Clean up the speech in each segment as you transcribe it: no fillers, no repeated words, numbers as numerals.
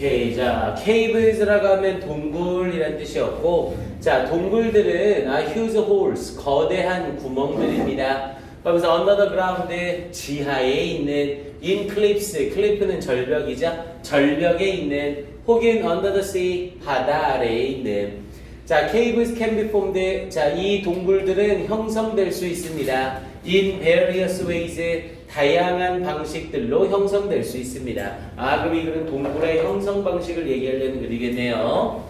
오케이. 자, caves라고 하면 동굴이란 뜻이었고, 자, 동굴들은 huge holes, 거대한 구멍들입니다. 그러면서 under the ground, 지하에 있는 in cliffs, 클리프는 절벽이죠. 절벽에 있는 혹은 under the sea, 바다 아래에 있는. 자, caves can be formed. 자, 이 동굴들은 형성될 수 있습니다. in various ways, 다양한 방식들로 형성될 수 있습니다. 아, 그럼 이거는 동굴의 형성 방식을 얘기하려는 글이겠네요.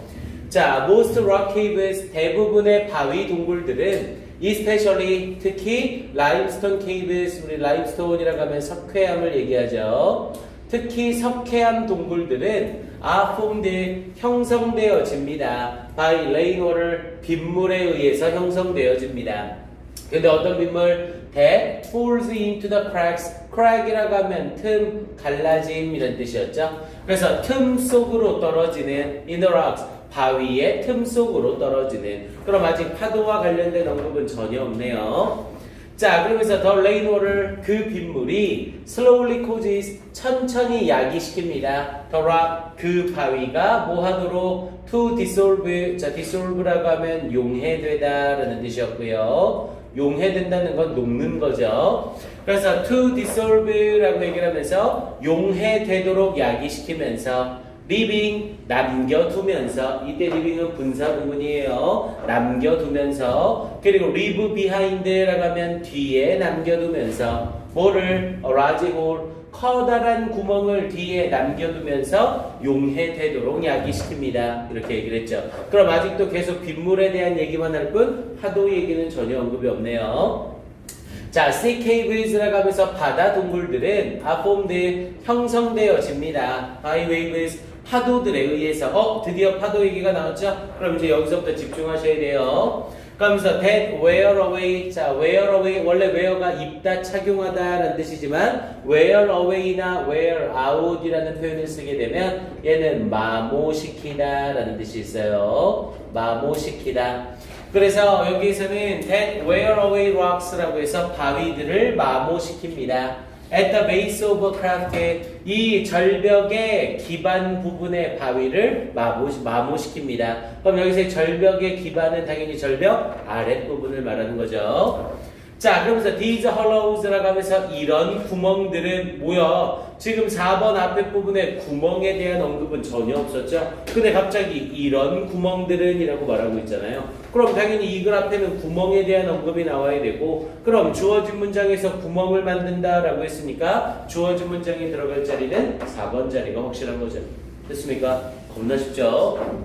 자, most rock caves, 대부분의 바위 동굴들은 especially, 특히 limestone caves, 우리 limestone이라고 하면 석회암을 얘기하죠. 특히 석회암 동굴들은 are formed, 형성되어집니다. by rainwater, 빗물에 의해서 형성되어집니다. 근데 어떤 빗물? that falls into the cracks. crack이라고 하면 틈, 갈라짐 이런 뜻이었죠. 그래서 틈 속으로 떨어지는 in the rocks, 바위의 틈 속으로 떨어지는. 그럼 아직 파도와 관련된 언급은 전혀 없네요. 자, 그러면서 the rainwater, 그 빗물이 slowly causes, 천천히 야기시킵니다. the rock, 그 바위가 뭐 하도록 to dissolve. 자, dissolve라고 하면 용해되다 라는 뜻이었고요. 용해된다는 건 녹는 거죠. 그래서 to dissolve라고 얘기를 하면서 용해되도록 야기시키면서 leaving, 남겨두면서, 이때 leaving은 분사 부분이에요. 남겨두면서, 그리고 leave behind라고 하면 뒤에 남겨두면서 뭐를? a large hole, 커다란 구멍을 뒤에 남겨두면서 용해되도록 야기시킵니다. 이렇게 얘기를 했죠. 그럼 아직도 계속 빗물에 대한 얘기만 할 뿐 파도 얘기는 전혀 언급이 없네요. 자, sea caves라고 하면서 바다 동굴들은 are formed, 형성되어집니다. by waves, 파도들에 의해서. 드디어 파도 얘기가 나왔죠? 그럼 이제 여기서부터 집중하셔야 돼요. 그러면서 that wear away. 자, wear away, 원래 wear가 입다, 착용하다 라는 뜻이지만 wear away나 wear out 이라는 표현을 쓰게 되면 얘는 마모시키다 라는 뜻이 있어요. 마모시키다. 그래서 여기에서는 that wear away rocks라고 해서 바위들을 마모시킵니다. at the base of a craft, 이 절벽의 기반 부분의 바위를 마모시킵니다. 그럼 여기서 절벽의 기반은 당연히 절벽 아랫부분을 말하는 거죠. 자, 그러면서 these hollows라고 하면서 이런 구멍들은 뭐야? 지금 4번 앞에 부분에 구멍에 대한 언급은 전혀 없었죠? 근데 갑자기 이런 구멍들은 이라고 말하고 있잖아요. 그럼 당연히 이 글 앞에는 구멍에 대한 언급이 나와야 되고, 그럼 주어진 문장에서 구멍을 만든다 라고 했으니까 주어진 문장에 들어갈 자리는 4번 자리가 확실한 거죠. 됐습니까? 겁나 쉽죠?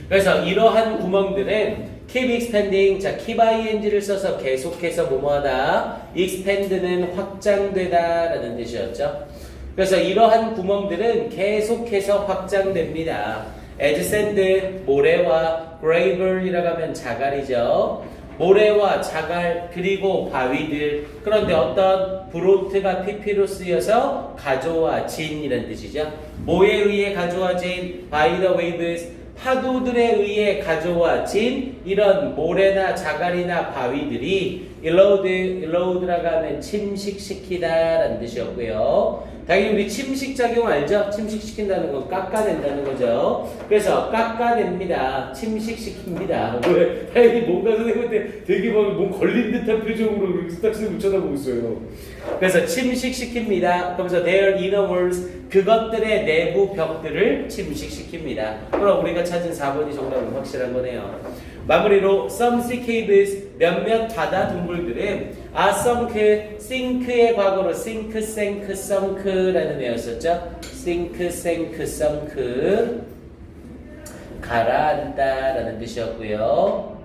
그래서 이러한 구멍들은 keep expanding. 자, keep ing를 써서 계속해서 뭐뭐하다. expand는 확장되다 라는 뜻이었죠. 그래서 이러한 구멍들은 계속해서 확장됩니다. as sand, 모래와 gravel이라고 하면 자갈이죠. 모래와 자갈 그리고 바위들. 그런데 어떤 브로트가 PP로 쓰여서 가져와진 뜻이죠. 뭐에 의해 가져와진? by the waves, 파도들에 의해 가져와진 이런 모래나 자갈이나 바위들이 errode라고 하면 침식시키다 라는 뜻이었고요. 당연히 우리 침식작용 알죠? 침식시킨다는 건 깎아낸다는 거죠. 그래서 깎아냅니다. 침식시킵니다. 왜? 당연히 뭔가 선생님한테 되게 뭔 걸린 듯한 표정으로 딱 쳐다보고 있어요. 그래서 침식시킵니다. 그러면서 their inner walls, 그것들의 내부 벽들을 침식시킵니다. 그럼 우리가 찾은 4번이 정답은 확실한 거네요. 마무리로 some sea caves, 몇몇 바다 동굴들은 are sunk, sink의 과거로 sink, sank, sunk라는 애였었죠. sink, sank, sunk, 가라앉다 라는 뜻이었고요.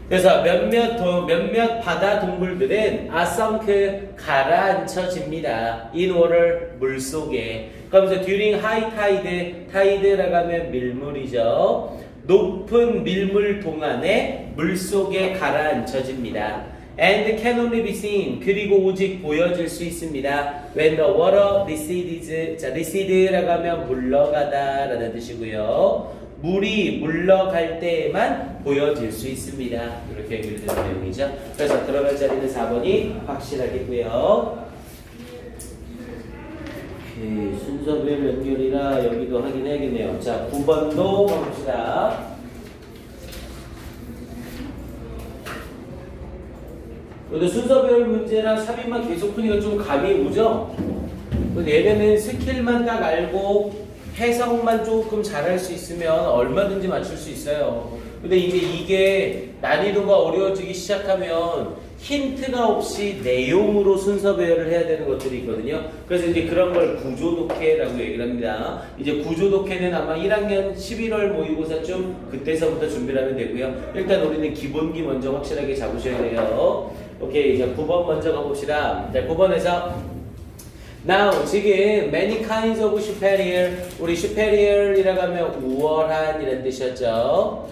그래서 몇몇 바다 동굴들은 are sunk, 가라앉혀집니다. in water, 물속에. 그러면서 during high tide, tide라고 하면 밀물이죠. 높은 밀물 동안에 물속에 가라앉혀집니다. And can only be seen, 그리고 오직 보여질 수 있습니다. When the water recedes, 자, recede라고 하면 물러가다 라는 뜻이고요. 물이 물러갈 때에만 보여질 수 있습니다. 이렇게 얘기를 드는 내용이죠. 그래서 들어갈 자리는 4번이 확실하겠고요. 오케이, 순서별 연결이라 여기도 확인해야겠네요. 자, 9번도 가봅시다. 여기도 순서별 문제랑 삽입만 계속 푸니까 좀 감이 오죠? 얘네는 스킬만 딱 알고 해석만 조금 잘할 수 있으면 얼마든지 맞출 수 있어요. 근데 이제 이게 난이도가 어려워지기 시작하면 힌트가 없이 내용으로 순서 배열을 해야 되는 것들이 있거든요. 그래서 이제 그런 걸 구조독해라고 얘기를 합니다. 이제 구조독해는 아마 1학년 11월 모의고사쯤 그때서부터 준비를 하면 되고요. 일단 우리는 기본기 먼저 확실하게 잡으셔야 돼요. 오케이, 이제 9번 먼저 가봅시다. 자, 9번에서 Now, 지금 many kinds of superior, 우리 superior이라고 하면 우월한 이런 뜻이었죠.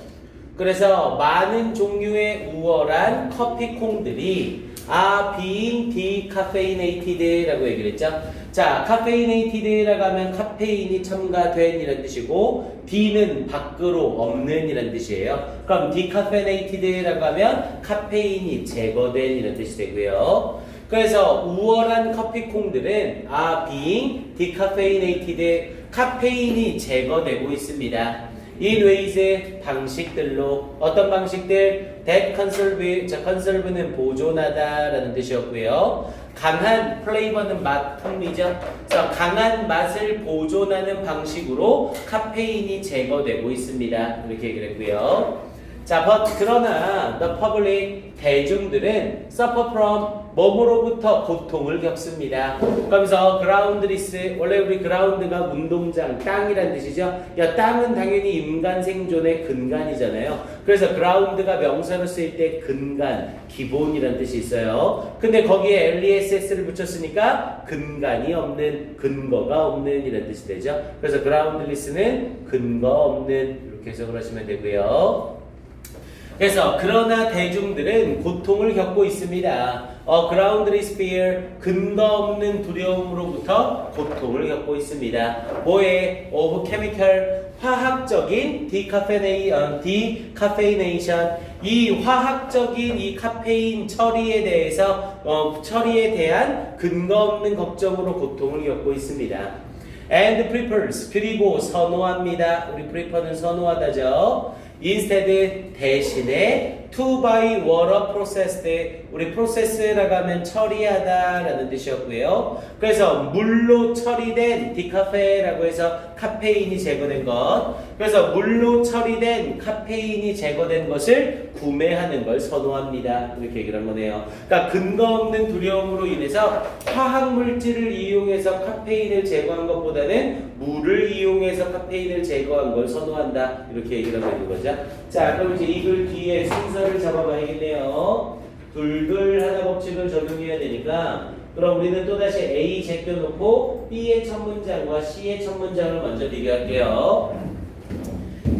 그래서 많은 종류의 우월한 커피콩들이 are being decaffeinated 라고 얘기를 했죠. 자, caffeinated라고 하면 카페인이 첨가된 이런 뜻이고 D는 밖으로 없는 이런 뜻이에요. 그럼 decaffeinated라고 하면 카페인이 제거된 이런 뜻이 되고요. 그래서 우월한 커피콩들은 are being decaffeinated, 카페인이 제거되고 있습니다. In ways, 방식들로. 어떤 방식들? That conserve, 자, conserve는 보존하다 라는 뜻이었고요. 강한, flavor는 맛, 풍미죠. 그래서 강한 맛을 보존하는 방식으로 카페인이 제거되고 있습니다. 이렇게 얘기를 했고요. 자, but 그러나 the public, 대중들은 suffer from 뭐뭐로부터 고통을 겪습니다. 그러면서 groundless, 원래 우리 ground가 운동장, 땅이란 뜻이죠. 야, 땅은 당연히 인간 생존의 근간이잖아요. 그래서 ground가 명사로 쓰일 때 근간, 기본이란 뜻이 있어요. 근데 거기에 less를 붙였으니까 근간이 없는, 근거가 없는 이란 뜻이 되죠. 그래서 groundless는 근거 없는, 이렇게 해석을 하시면 되고요. 그래서 그러나 대중들은 고통을 겪고 있습니다. groundless fear, 근거 없는 두려움으로부터 고통을 겪고 있습니다. 뭐에? of chemical, 화학적인 decaffeination, 이 화학적인 이 카페인 처리에 대해서 처리에 대한 근거 없는 걱정으로 고통을 겪고 있습니다. and prefers, 그리고 선호합니다. 우리 prefer는 선호하다죠. instead, 대신에 to by water processed, 우리 process라고 하면 처리하다 라는 뜻이었고요. 그래서 물로 처리된 디카페라고 해서 카페인이 제거된 것, 그래서 물로 처리된 카페인이 제거된 것을 구매하는 걸 선호합니다. 이렇게 얘기를 한 거네요. 그러니까 근거 없는 두려움으로 인해서 화학물질을 이용해서 카페인을 제거한 것보다는 물을 이용해서 카페인을 제거한 걸 선호한다. 이렇게 얘기를 하고 있는 거죠. 자, 그럼 이제 이 글 뒤에 순서를 잡아봐야겠네요. 둘둘 하나 법칙을 적용해야 되니까, 그럼 우리는 또다시 A 제껴놓고 B의 첫 문장과 C의 첫 문장을 먼저 비교할게요.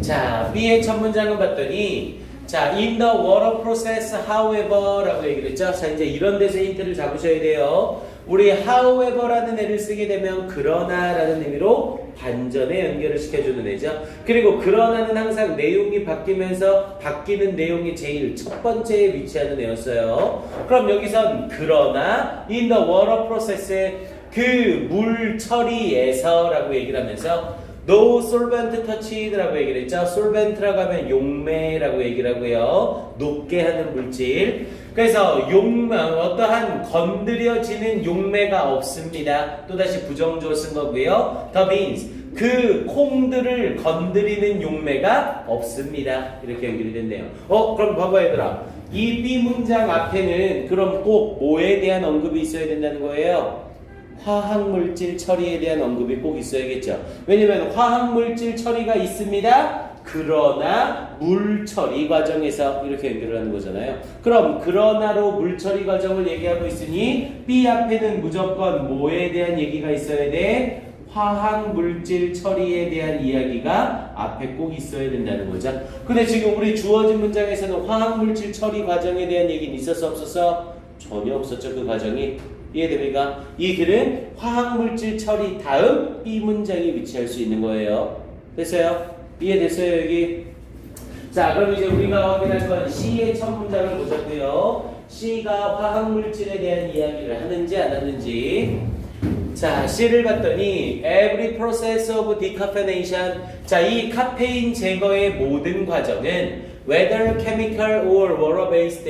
자, B의 첫 문장을 봤더니, 자, in the water process, however 라고 얘기를 했죠. 자, 이제 이런 데서 힌트를 잡으셔야 돼요. 우리 however라는 애를 쓰게 되면 그러나 라는 의미로 반전에 연결을 시켜주는 애죠. 그리고 그러나는 항상 내용이 바뀌면서 바뀌는 내용이 제일 첫 번째에 위치하는 애였어요. 그럼 여기선 그러나 in the water process, 그 물 처리에서 라고 얘기를 하면서 no solvent touched 라고 얘기를 했죠. solvent라고 하면 용매라고 얘기를 하고요. 녹게 하는 물질. 그래서 어떠한 건드려지는 용매가 없습니다. 또다시 부정조어 쓴 거고요. The beans, 그 콩들을 건드리는 용매가 없습니다. 이렇게 연결이 됐네요. 그럼 봐봐 얘들아. 이 B 문장 앞에는 그럼 꼭 뭐에 대한 언급이 있어야 된다는 거예요? 화학물질 처리에 대한 언급이 꼭 있어야겠죠. 왜냐면 화학물질 처리가 있습니다. 그러나 물 처리 과정에서 이렇게 연결을 하는 거잖아요. 그럼 그러나로 물 처리 과정을 얘기하고 있으니 B 앞에는 무조건 뭐에 대한 얘기가 있어야 돼? 화학물질 처리에 대한 이야기가 앞에 꼭 있어야 된다는 거죠. 근데 지금 우리 주어진 문장에서는 화학물질 처리 과정에 대한 얘기는 있었어 없었어? 전혀 없었죠. 그 과정이. 이해됩니까? 이 글은 화학물질 처리 다음 B 문장이 위치할 수 있는 거예요. 됐어요? 이해됐어요 여기? 자, 그럼 이제 우리가 확인할 건 C의 첫 문장을 보자고요. C가 화학물질에 대한 이야기를 하는지 안 하는지. 자, C를 봤더니 every process of decaffeination. 자, 이 카페인 제거의 모든 과정은 whether chemical or water based.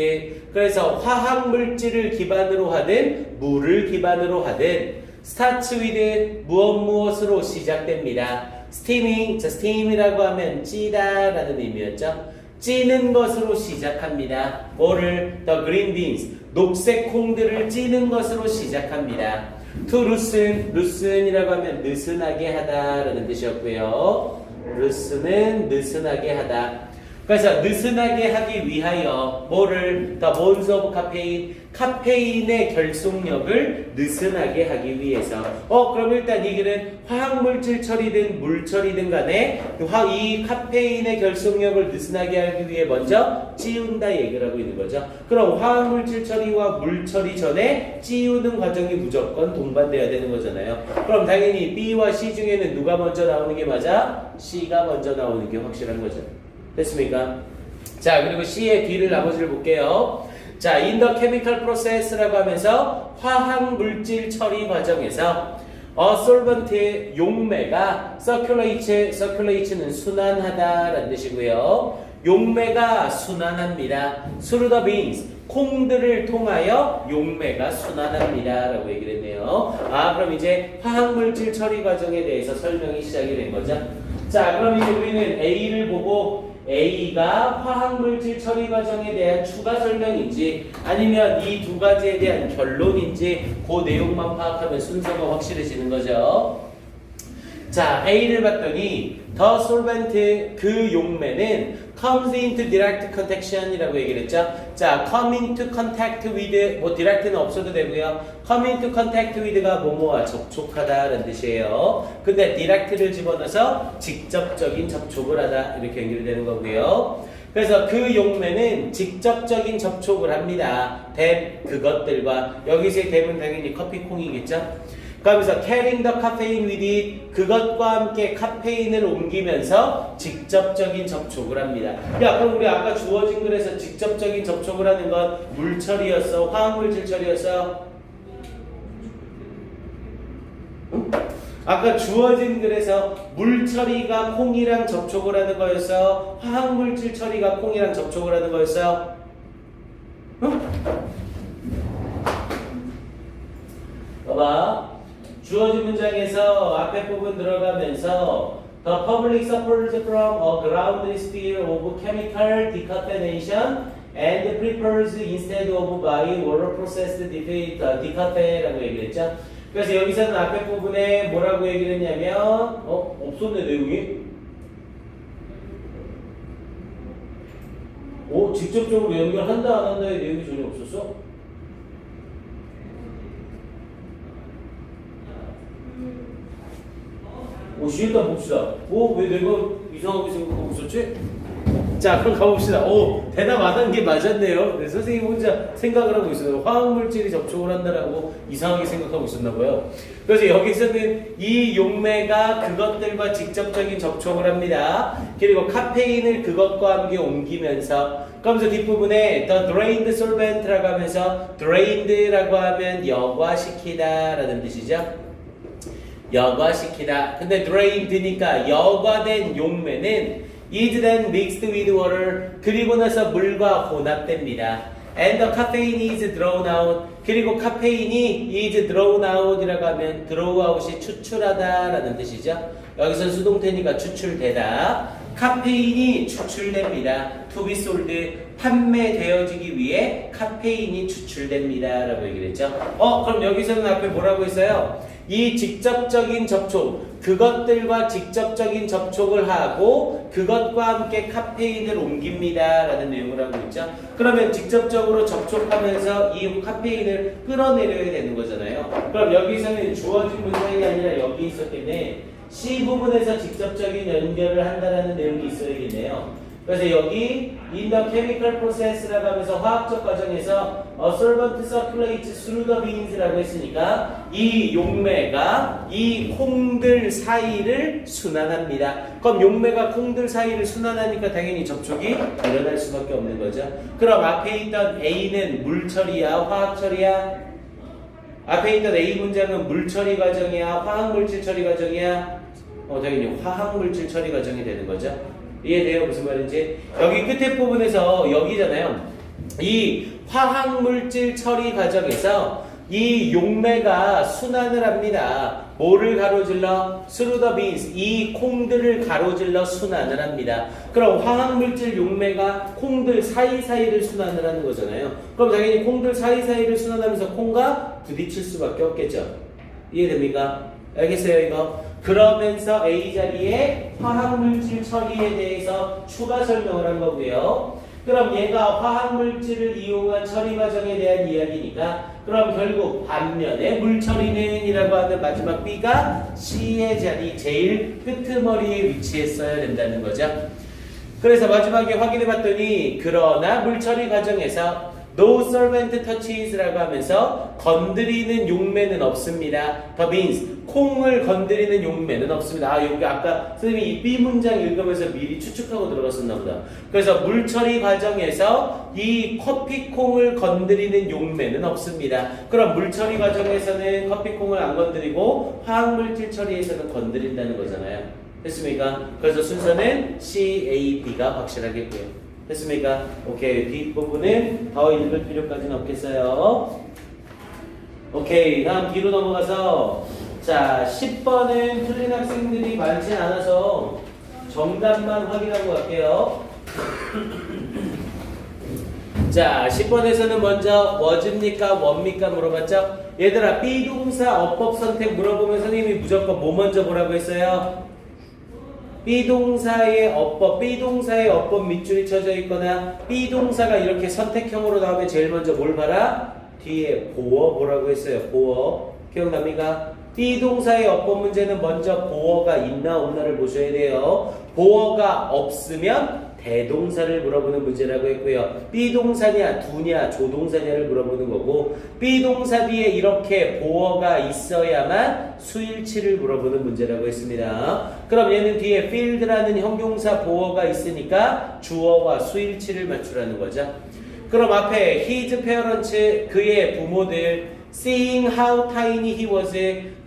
그래서 화학 물질을 기반으로 하든 물을 기반으로 하든 starts with 무엇으로 시작됩니다. steaming. 자, steam이라고 하면 찌다라는 의미였죠. 찌는 것으로 시작합니다. 뭐를? the green beans. 녹색 콩들을 찌는 것으로 시작합니다. to loosen이라고 하면 느슨하게 하다라는 뜻이었고요. loosen은 느슨하게 하다. 그래서 느슨하게 하기 위하여 뭐를? the bonds of caffeine. 카페인의 결속력을 느슨하게 하기 위해서. 그럼 일단 이 글은 화학물질 처리든 물 처리든 간에 이 카페인의 결속력을 느슨하게 하기 위해 먼저 찌운다 얘기를 하고 있는 거죠. 그럼 화학물질 처리와 물 처리 전에 찌우는 과정이 무조건 동반돼야 되는 거잖아요. 그럼 당연히 B와 C 중에는 누가 먼저 나오는 게 맞아? C가 먼저 나오는 게 확실한 거죠. 됐습니까? 자, 그리고 C의 뒤를 나머지를 볼게요. 자, in the chemical process라고 하면서 화학 물질 처리 과정에서 solvent의 용매가 circulate는 순환하다라는 뜻이고요. 용매가 순환합니다. through the beans. 콩들을 통하여 용매가 순환합니다 라고 얘기를 했네요. 그럼 이제 화학물질 처리 과정에 대해서 설명이 시작이 된 거죠. 자, 그럼 이제 우리는 A를 보고 A가 화학물질 처리 과정에 대한 추가 설명인지 아니면 이 두 가지에 대한 결론인지 그 내용만 파악하면 순서가 확실해지는 거죠. 자, A를 봤더니 the solvent 그 용매는 comes into direct contaction이라고 얘기를 했죠. 자, come into contact with direct는 없어도 되고요. come into contact with가 뭐뭐와 접촉하다라는 뜻이에요. 근데 direct를 집어넣어서 직접적인 접촉을 하다 이렇게 연결되는 거고요. 그래서 그 용매는 직접적인 접촉을 합니다. 그것들과 여기서의 댐은 당연히 커피콩이겠죠. 그러면서 carrying the caffeine with it 그것과 함께 카페인을 옮기면서 직접적인 접촉을 합니다. 야, 그럼 우리 아까 주어진 글에서 직접적인 접촉을 하는 건 물 처리였어? 화학물질 처리였어? 응? 아까 주어진 글에서 물 처리가 콩이랑 접촉을 하는 거였어? 화학물질 처리가 콩이랑 접촉을 하는 거였어? 응? 봐봐. 주어진 문장에서 앞에 부분 들어가면서 The public suffers from a ground sphere of chemical decaffeination and prepares instead of by water processed decaffe라고 얘기를 했죠. 그래서 여기서는 앞에 부분에 뭐라고 얘기를 했냐면 없었네 내용이. 직접적으로 연결한다 안 한다의 내용이 전혀 없었어? 일단 봅시다. 왜 내가 이상하게 생각하고 있었지? 자, 그럼 가봅시다. 대답 안 한 게 맞았네요. 네, 선생님 혼자 생각을 하고 있어요. 화학물질이 접촉을 한다라고 이상하게 생각하고 있었나 봐요. 그래서 여기서는 이 용매가 그것들과 직접적인 접촉을 합니다. 그리고 카페인을 그것과 함께 옮기면서 그러면서 뒷부분에 the drained solvent라고 하면서 drained라고 하면 여과시키다 라는 뜻이죠. 여과시키다. 근데 drained니까 여과된 용매는 is then mixed with water 그리고 나서 물과 혼합됩니다. And the caffeine is drawn out 그리고 카페인이 is drawn out이라고 하면 draw out이 추출하다 라는 뜻이죠. 여기서 수동태니까 추출되다. 카페인이 추출됩니다. To be sold 판매되어지기 위해 카페인이 추출됩니다 라고 얘기를 했죠. 그럼 여기서는 앞에 뭐라고 했어요? 이 직접적인 접촉, 그것들과 직접적인 접촉을 하고 그것과 함께 카페인을 옮깁니다 라는 내용을 하고 있죠. 그러면 직접적으로 접촉하면서 이 카페인을 끌어내려야 되는 거잖아요. 그럼 여기서는 주어진 문장이 아니라 여기 있었겠네. C 부분에서 직접적인 연결을 한다는 내용이 있어야겠네요. 그래서 여기 in the chemical process라고 하면서 화학적 과정에서 a solvent circulates through the beans라고 했으니까 이 용매가 이 콩들 사이를 순환합니다. 그럼 용매가 콩들 사이를 순환하니까 당연히 접촉이 일어날 수밖에 없는 거죠. 그럼 앞에 있던 A는 물 처리야, 화학 처리야? 앞에 있던 A 문장은 물 처리 과정이야? 화학물질 처리 과정이야? 당연히 화학물질 처리 과정이 되는 거죠. 이해돼요? 무슨 말인지? 여기 끝에 부분에서 여기잖아요. 이 화학물질 처리 과정에서 이 용매가 순환을 합니다. 뭐를 가로질러? through the beans. 이 콩들을 가로질러 순환을 합니다. 그럼 화학물질 용매가 콩들 사이사이를 순환을 하는 거잖아요. 그럼 당연히 콩들 사이사이를 순환하면서 콩과 부딪힐 수밖에 없겠죠. 이해됩니까? 알겠어요 이거? 그러면서 A 자리에 화학물질 처리에 대해서 추가 설명을 한 거고요. 그럼 얘가 화학물질을 이용한 처리 과정에 대한 이야기니까 그럼 결국 반면에 물처리는 이라고 하는 마지막 B가 C의 자리 제일 끄트머리에 위치했어야 된다는 거죠. 그래서 마지막에 확인해 봤더니 그러나 물처리 과정에서 No solvent touches라고 하면서 건드리는 용매는 없습니다. The beans, 콩을 건드리는 용매는 없습니다. 여기 아까 선생님이 이 B 문장 읽으면서 미리 추측하고 들어갔었나 보다. 그래서 물처리 과정에서 이 커피콩을 건드리는 용매는 없습니다. 그럼 물처리 과정에서는 커피콩을 안 건드리고 화학물질 처리에서는 건드린다는 거잖아요. 됐습니까? 그래서 순서는 C, A, B가 확실하겠고요. 됐습니까? 오케이. 뒷부분은 더 읽을 필요까지는 없겠어요. 오케이. 다음 뒤로 넘어가서 자 10번은 틀린 학생들이 많지 않아서 정답만 확인하고 갈게요. 자 10번에서는 먼저 was입니까? what입니까? 물어봤죠? 얘들아 B동사 어법 선택 물어보면 선생님이 무조건 뭐 먼저 보라고 했어요? B동사의 어법 밑줄이 쳐져 있거나 B동사가 이렇게 선택형으로 나오면 제일 먼저 뭘 봐라? 뒤에 보어 보라고 했어요. 보어. 기억납니까? B동사의 어법 문제는 먼저 보어가 있나 없나를 보셔야 돼요. 보어가 없으면 대동사를 물어보는 문제라고 했고요. B동사냐, 두냐, 조동사냐를 물어보는 거고 B동사 뒤에 이렇게 보어가 있어야만 수일치를 물어보는 문제라고 했습니다. 그럼 얘는 뒤에 field라는 형용사 보어가 있으니까 주어와 수일치를 맞추라는 거죠. 그럼 앞에 his parents, 그의 부모들 seeing how tiny he was,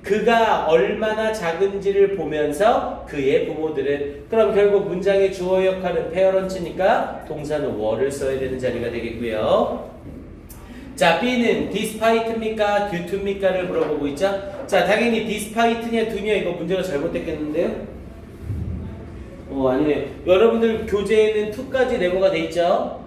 그가 얼마나 작은지를 보면서 그의 부모들은 그럼 결국 문장의 주어 역할은 parents니까 동사는 were를 써야 되는 자리가 되겠고요. 자 B는 despite입니까? due to입니까를 물어보고 있죠. 자 당연히 despite냐 do냐 이거 문제가 잘못됐겠는데요. 아니네요. 여러분들 교재에는 to까지 네모가 돼 있죠.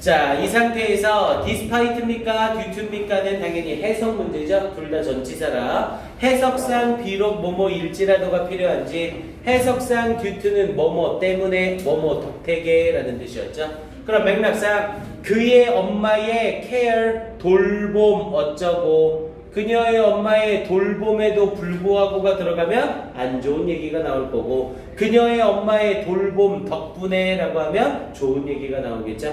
자, 이 상태에서 despite입니까? due to입니까는 당연히 해석 문제죠. 둘 다 전치사라. 해석상 비록 뭐뭐일지라도가 필요한지 해석상 due to는 뭐뭐 때문에 뭐뭐 덕택에라는 뜻이었죠. 그럼 맥락상 그의 엄마의 care, 돌봄 어쩌고 그녀의 엄마의 돌봄에도 불구하고가 들어가면 안 좋은 얘기가 나올 거고 그녀의 엄마의 돌봄 덕분에 라고 하면 좋은 얘기가 나오겠죠.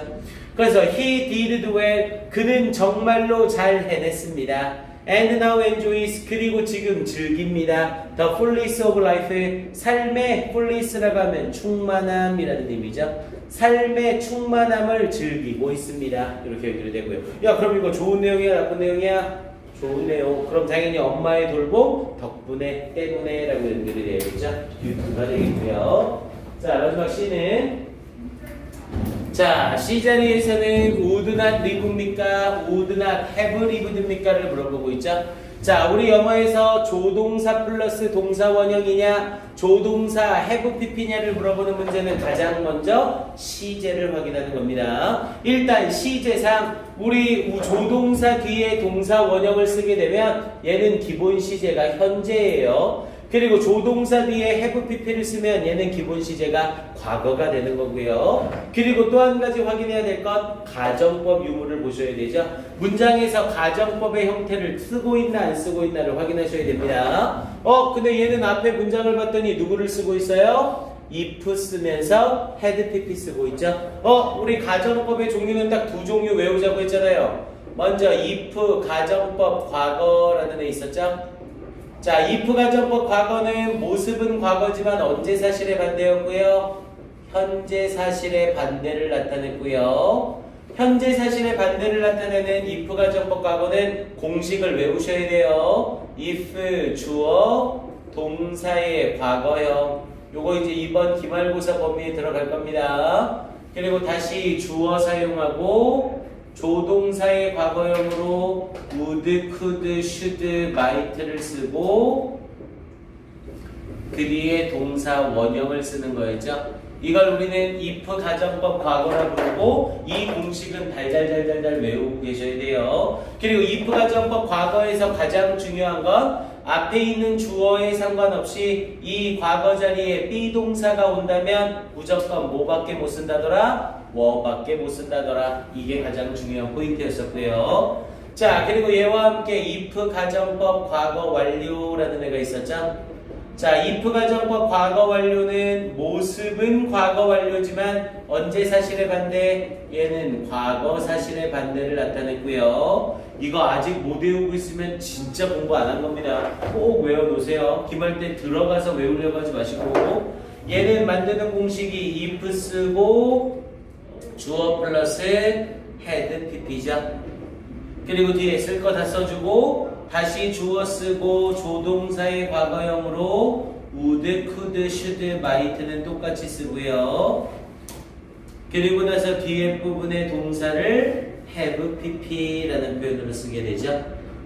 그래서 he did well, 그는 정말로 잘 해냈습니다. And now enjoys, 그리고 지금 즐깁니다. The fullness of life, 삶의 fullness라고 하면 충만함이라는 의미죠. 삶의 충만함을 즐기고 있습니다. 이렇게 얘기를 되고요. 야 그럼 이거 좋은 내용이야 나쁜 내용이야? 좋은 내용. 그럼 당연히 엄마의 돌봄 덕분에 때문에 라고 연결이 되어야겠죠. 유튜브가 되겠고요. 자 마지막 C는 자 C 자리에서는 would not live입니까? would not have lived입니까를 물어보고 있죠. 자 우리 영어에서 조동사 플러스 동사 원형이냐 조동사 have pp냐를 물어보는 문제는 가장 먼저 시제를 확인하는 겁니다. 일단 시제상 우리 조동사 뒤에 동사 원형을 쓰게 되면 얘는 기본 시제가 현재예요. 그리고 조동사 뒤에 have pp를 쓰면 얘는 기본 시제가 과거가 되는 거고요. 그리고 또 한 가지 확인해야 될 것 가정법 유무를 보셔야 되죠. 문장에서 가정법의 형태를 쓰고 있나 안 쓰고 있나를 확인하셔야 됩니다. 근데 얘는 앞에 문장을 봤더니 누구를 쓰고 있어요? if 쓰면서 had pp 쓰고 있죠. 우리 가정법의 종류는 딱 두 종류 외우자고 했잖아요. 먼저 if 가정법 과거라는 애 있었죠. 자, if 가정법 과거는 모습은 과거지만 언제 사실의 반대였고요. 현재 사실의 반대를 나타냈고요. 현재 사실의 반대를 나타내는 if 가정법 과거는 공식을 외우셔야 돼요. if 주어 동사의 과거형. 요거 이제 이번 기말고사 범위에 들어갈 겁니다. 그리고 다시 주어 사용하고 조동사의 과거형으로 would, could, should, might를 쓰고 그 뒤에 동사 원형을 쓰는 거였죠. 이걸 우리는 if 가정법 과거라 부르고 이 공식은 달달달달달 외우고 계셔야 돼요. 그리고 if 가정법 과거에서 가장 중요한 건 앞에 있는 주어에 상관없이 이 과거 자리에 be 동사가 온다면 무조건 뭐밖에 못 쓴다더라? 뭐밖에 못 쓴다더라. 이게 가장 중요한 포인트였었고요. 자, 그리고 얘와 함께 if 가정법 과거 완료라는 애가 있었죠. 자, if 가정법 과거 완료는 모습은 과거 완료지만 언제 사실의 반대? 얘는 과거 사실의 반대를 나타냈고요. 이거 아직 못 외우고 있으면 진짜 공부 안 한 겁니다. 꼭 외워놓으세요. 기말 때 들어가서 외우려고 하지 마시고. 얘는 만드는 공식이 if 쓰고 주어 플러스 had pp죠. 그리고 뒤에 쓸 거 다 써주고 다시 주어 쓰고 조동사의 과거형으로 would, could, should, might는 똑같이 쓰고요. 그리고 나서 뒤에 부분의 동사를 have, pp라는 표현으로 쓰게 되죠.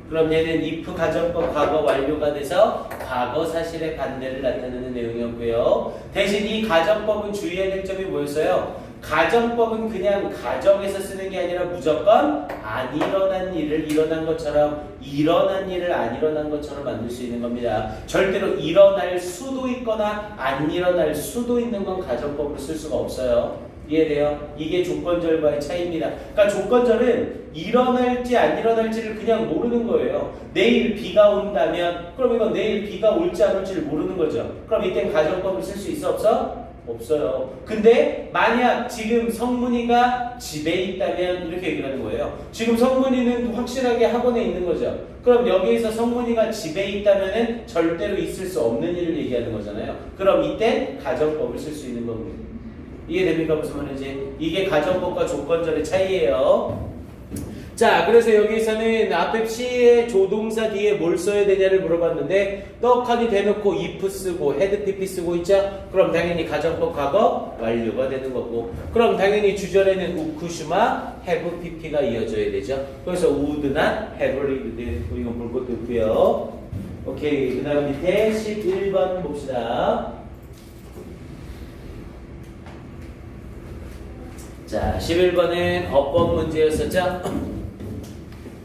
그럼 얘는 if 가정법 과거 완료가 돼서 과거 사실의 반대를 나타내는 내용이었고요. 대신 이 가정법은 주의해야 될 점이 뭐였어요? 가정법은 그냥 가정에서 쓰는 게 아니라 무조건 안 일어난 일을 일어난 것처럼 일어난 일을 안 일어난 것처럼 만들 수 있는 겁니다. 절대로 일어날 수도 있거나 안 일어날 수도 있는 건 가정법으로 쓸 수가 없어요. 이해돼요? 이게 조건절과의 차이입니다. 그러니까 조건절은 일어날지 안 일어날지를 그냥 모르는 거예요. 내일 비가 온다면 그럼 이건 내일 비가 올지 안 올지를 모르는 거죠. 그럼 이땐 가정법을 쓸 수 있어 없어? 없어요. 근데 만약 지금 성문이가 집에 있다면 이렇게 얘기를 하는 거예요. 지금 성문이는 확실하게 학원에 있는 거죠. 그럼 여기에서 성문이가 집에 있다면 절대로 있을 수 없는 일을 얘기하는 거잖아요. 그럼 이때 가정법을 쓸 수 있는 겁니다. 이해됩니까? 무슨 말인지? 이게 가정법과 조건절의 차이예요. 자, 그래서 여기서는 앞에 C의 조동사 뒤에 뭘 써야 되냐를 물어봤는데 떡하니 대놓고 if 쓰고 had pp 쓰고 있죠? 그럼 당연히 가정법 과거 완료가 되는 거고 그럼 당연히 주절에는 우쿠슈마 have pp가 이어져야 되죠. 그래서 would나 have lived 이건 볼 것도 없고요. 오케이, 그 다음 밑에 11번 봅시다. 자, 11번은 어법 문제였었죠?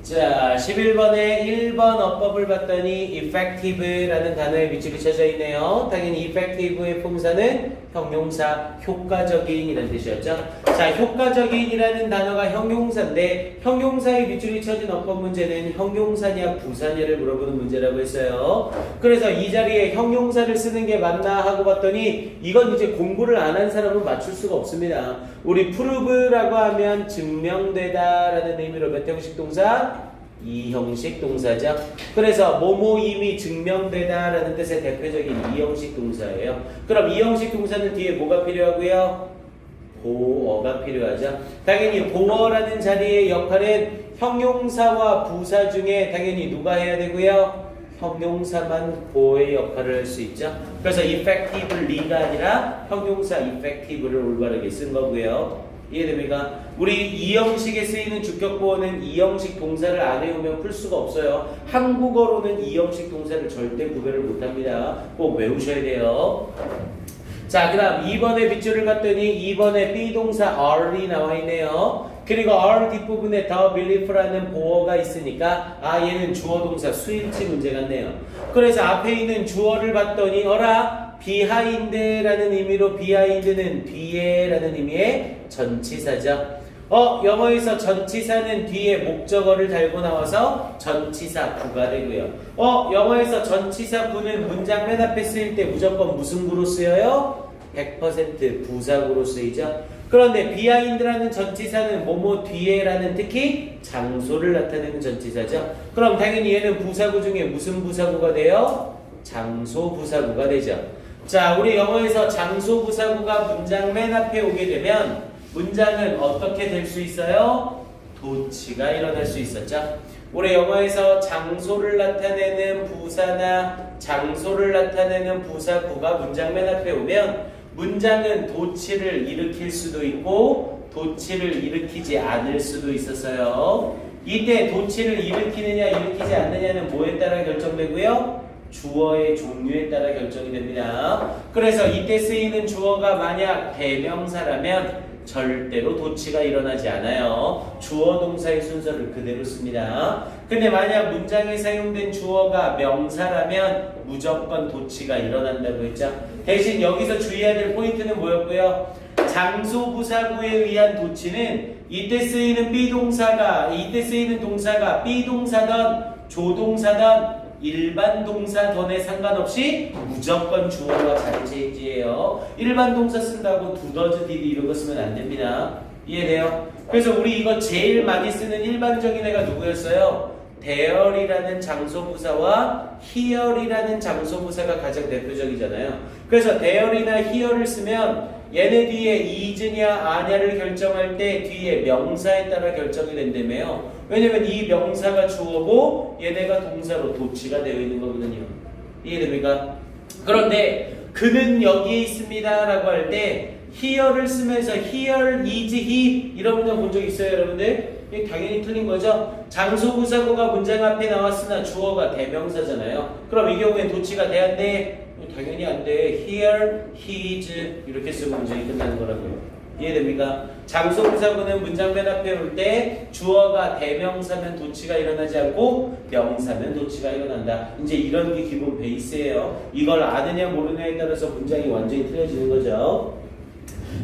자, 11번에 1번 어법을 봤더니 effective라는 단어에 밑줄이 쳐져 있네요. 당연히 effective의 품사는 형용사, 효과적인 이라는 뜻이었죠. 자, 효과적인 이라는 단어가 형용사인데 형용사에 밑줄이 쳐진 어법 문제는 형용사냐 부사냐를 물어보는 문제라고 했어요. 그래서 이 자리에 형용사를 쓰는 게 맞나 하고 봤더니 이건 이제 공부를 안 한 사람은 맞출 수가 없습니다. 우리 prove라고 하면 증명되다 라는 의미로 몇 형식 동사? 이형식 동사죠. 그래서 뭐뭐임이 증명되다 라는 뜻의 대표적인 이형식 동사예요. 그럼 이형식 동사는 뒤에 뭐가 필요하고요? 보어가 필요하죠. 당연히 보어라는 자리의 역할은 형용사와 부사 중에 당연히 누가 해야 되고요? 형용사만 보어의 역할을 할 수 있죠. 그래서 effectively가 아니라 형용사 effective를 올바르게 쓴 거고요. 이해됩니까? 우리 이형식에 쓰이는 주격보어는 이형식 동사를 안 외우면 풀 수가 없어요. 한국어로는 이형식 동사를 절대 구별을 못합니다. 꼭 외우셔야 돼요. 자, 그 다음 2번에 빗줄을 갔더니 2번에 be 동사 are이 나와 있네요. 그리고 are 뒷부분에 the belief라는 보어가 있으니까 얘는 주어 동사 수일치 문제 같네요. 그래서 앞에 있는 주어를 봤더니 어라 behind라는 의미로 behind는 뒤에라는 의미의 전치사죠. 영어에서 전치사는 뒤에 목적어를 달고 나와서 전치사 구가 되고요. 영어에서 전치사 구는 문장 맨 앞에 쓰일 때 무조건 무슨 구로 쓰여요? 100% 부사구로 쓰이죠. 그런데 behind라는 전치사는 뭐뭐 뒤에라는 특히 장소를 나타내는 전치사죠. 그럼 당연히 얘는 부사구 중에 무슨 부사구가 돼요? 장소 부사구가 되죠. 자, 우리 영어에서 장소 부사구가 문장 맨 앞에 오게 되면 문장은 어떻게 될 수 있어요? 도치가 일어날 수 있었죠. 우리 영어에서 장소를 나타내는 부사나 장소를 나타내는 부사구가 문장 맨 앞에 오면 문장은 도치를 일으킬 수도 있고 도치를 일으키지 않을 수도 있었어요. 이때 도치를 일으키느냐 일으키지 않느냐는 뭐에 따라 결정되고요? 주어의 종류에 따라 결정이 됩니다. 그래서 이때 쓰이는 주어가 만약 대명사라면 절대로 도치가 일어나지 않아요. 주어 동사의 순서를 그대로 씁니다. 근데 만약 문장에 사용된 주어가 명사라면 무조건 도치가 일어난다고 했죠. 대신 여기서 주의해야 될 포인트는 뭐였고요? 장소 부사구에 의한 도치는 이때 쓰이는 동사가 비동사든 조동사든 일반 동사던에 상관없이 무조건 주어와 자체인지예요. 일반 동사 쓴다고 두더즈 디디 이런 거 쓰면 안 됩니다. 이해돼요? 그래서 우리 이거 제일 많이 쓰는 일반적인 애가 누구였어요? there이라는 장소부사와 here이라는 장소부사가 가장 대표적이잖아요. 그래서 there이나 here를 쓰면 얘네 뒤에 is냐 아냐를 결정할 때 뒤에 명사에 따라 결정이 된다며요. 왜냐면 이 명사가 주어고 얘네가 동사로 도치가 되어 있는 거거든요. 이해됩니까? 그런데 그는 여기에 있습니다 라고 할 때 here를 쓰면서 here is he 이런 문장 본 적 있어요 여러분들? 이게 당연히 틀린 거죠. 장소부사구가 문장 앞에 나왔으나 주어가 대명사잖아요. 그럼 이 경우엔 도치가 돼야 돼? 당연히 안 돼. Here, he is 이렇게 쓰고 문장이 끝나는 거라고요. 이해됩니까? 장소부사구는 문장 맨 앞에 올 때 주어가 대명사면 도치가 일어나지 않고 명사면 도치가 일어난다. 이제 이런 게 기본 베이스예요. 이걸 아느냐 모르냐에 따라서 문장이 완전히 틀려지는 거죠.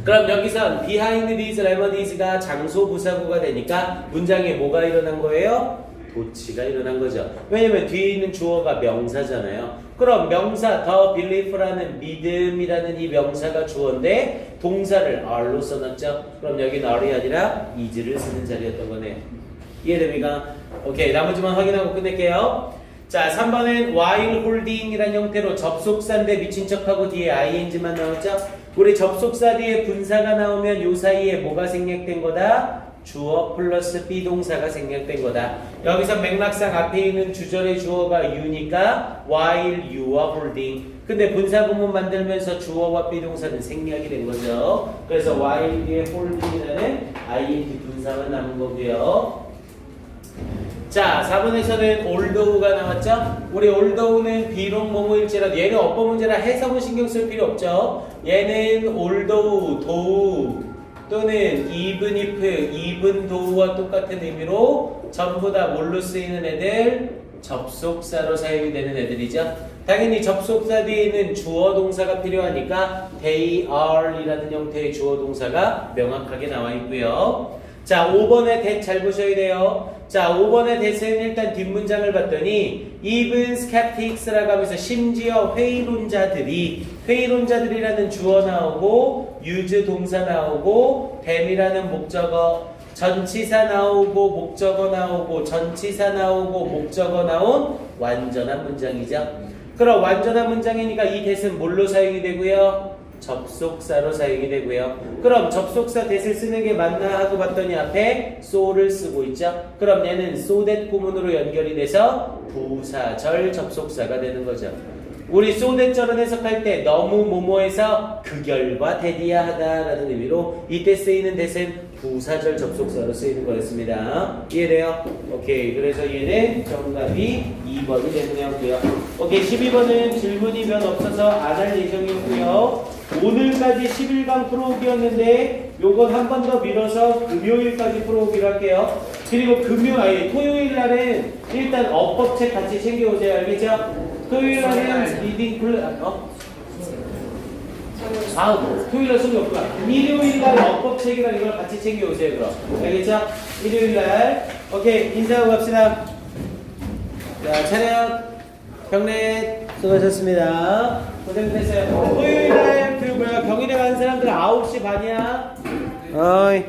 그럼 여기선 behind these remedies가 장소부사구가 되니까 문장에 뭐가 일어난 거예요? 도치가 일어난 거죠. 왜냐면 뒤에 있는 주어가 명사잖아요. 그럼 명사 the belief라는 믿음이라는 이 명사가 주어인데 동사를 are로 써놨죠. 그럼 여기는 are이 아니라 is를 쓰는 자리였던 거네요. 이해됩니까? 오케이, 나머지만 확인하고 끝낼게요. 자, 3번은 while holding이라는 형태로 접속사인데 미친 척하고 뒤에 ing만 나왔죠. 우리 접속사 뒤에 분사가 나오면 요 사이에 뭐가 생략된 거다? 주어 플러스 비동사가 생략된 거다. 여기서 맥락상 앞에 있는 주절의 주어가 you니까 while you are holding. 근데 분사 구문 만들면서 주어와 비동사는 생략이 된 거죠. 그래서 while 뒤에 holding이라는 ing 분사가 남은 거고요. 자, 4번에서는 although가 나왔죠? 우리 although는 비록 뭐뭐일지라도 얘는 어법 문제라 해석은 신경 쓸 필요 없죠. 얘는 although, though 또는 even if, even though와 똑같은 의미로 전부 다 뭘로 쓰이는 애들? 접속사로 사용이 되는 애들이죠. 당연히 접속사 뒤에는 주어 동사가 필요하니까 they are 이라는 형태의 주어 동사가 명확하게 나와 있고요. 자, 5번의 that 잘 보셔야 돼요. 자, 5번의 that은 일단 뒷문장을 봤더니 even skeptics라고 하면서 심지어 회의론자들이라는 주어 나오고 use 동사 나오고 them이라는 목적어 전치사 나오고 목적어 나오고 전치사 나오고 목적어 나온 완전한 문장이죠. 그럼 완전한 문장이니까 이 that은 뭘로 사용이 되고요? 접속사로 사용이 되고요. 그럼 접속사 that을 쓰는 게 맞나 하고 봤더니 앞에 so를 쓰고 있죠. 그럼 얘는 so that 구문으로 연결이 돼서 부사절 접속사가 되는 거죠. 우리 so that절은 해석할 때 너무 뭐뭐해서 극열과 대디하다라는 의미로 이때 쓰이는 that은 부사절 접속사로 쓰이는 거였습니다. 이해돼요? 오케이. 그래서 얘는 정답이 2번이 되네요. 오케이. 12번은 질문이 몇 없어서 안 할 예정이고요. 오늘까지 11강 풀어오기였는데 요건 한 번 더 밀어서 금요일까지 풀어오기로 할게요. 그리고 토요일 날은 일단 어법책 같이 챙겨오세요. 알겠죠? 토요일 날은 리딩 토요일 날 수업이 없구나. 일요일 날 어법책이랑 이걸 같이 챙겨오세요. 그럼 알겠죠? 일요일 날 오케이. 인사하고 갑시다. 자, 차렷 경례 수고하셨습니다. 고생했어요. 토요일 날 경희대 가는 사람들 9시 반이야. 어이.